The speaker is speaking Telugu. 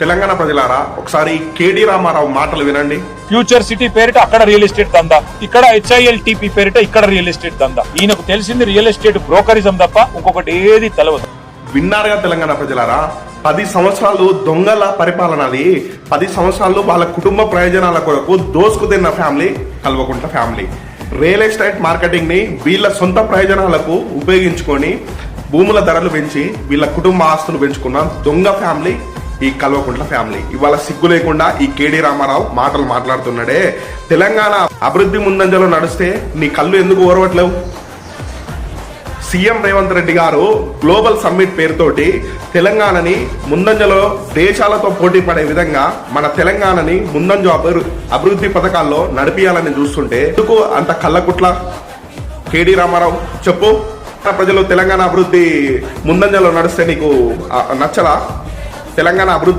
తెలంగాణ ప్రజలారా ఒకసారి కేడి రామారావు మాటలు వినండి. ఫ్యూచర్ సిటీ పేరిట అక్కడ రియల్ ఎస్టేట్ దందా, ఇక్కడ HILTP పేరిట ఇక్కడ రియల్ ఎస్టేట్ దందా. ఈయనకు తెలిసింది రియల్ ఎస్టేట్ బ్రోకరిజం తప్ప ఇంకొకటి ఏది తెలవదు. విన్నారుగా తెలంగాణ ప్రజలారా, 10 సంవత్సరాలు దొంగల పరిపాలనది. 10 సంవత్సరాలు వాళ్ళ కుటుంబ ప్రయోజనాల కొరకు దోసుకు తిన్న family Kalvakuntla family. Real estate marketing ని వీళ్ళ సొంత ప్రయోజనాలకు ఉపయోగించుకొని భూముల ధరలు పెంచి వీళ్ళ కుటుంబ ఆస్తులు పెంచుకున్న దొంగ ఫ్యామిలీ ఈ కల్వకుంట్ల ఫ్యామిలీ. ఇవాళ సిగ్గు లేకుండా ఈ కేడి రామారావు మాటలు మాట్లాడుతున్నాడే. తెలంగాణ అభివృద్ధి ముందంజలో నడిస్తే నీ కళ్ళు ఎందుకు ఓరవట్లేవు? సీఎం రేవంత్ రెడ్డి గారు గ్లోబల్ సమ్మిట్ పేరుతోటి తెలంగాణని ముందంజలో దేశాలతో పోటీ పడే విధంగా మన తెలంగాణని ముందంజ అభివృద్ధి పథకాల్లో నడిపియాలని చూస్తుంటే ఎందుకు అంత కళ్ళకుట్ల? కేడి రామారావు చెప్పు. ప్రజలు తెలంగాణ అభివృద్ధి ముందంజలో నడిస్తే నీకు నచ్చలా? తెలంగాణ అభివృద్ధి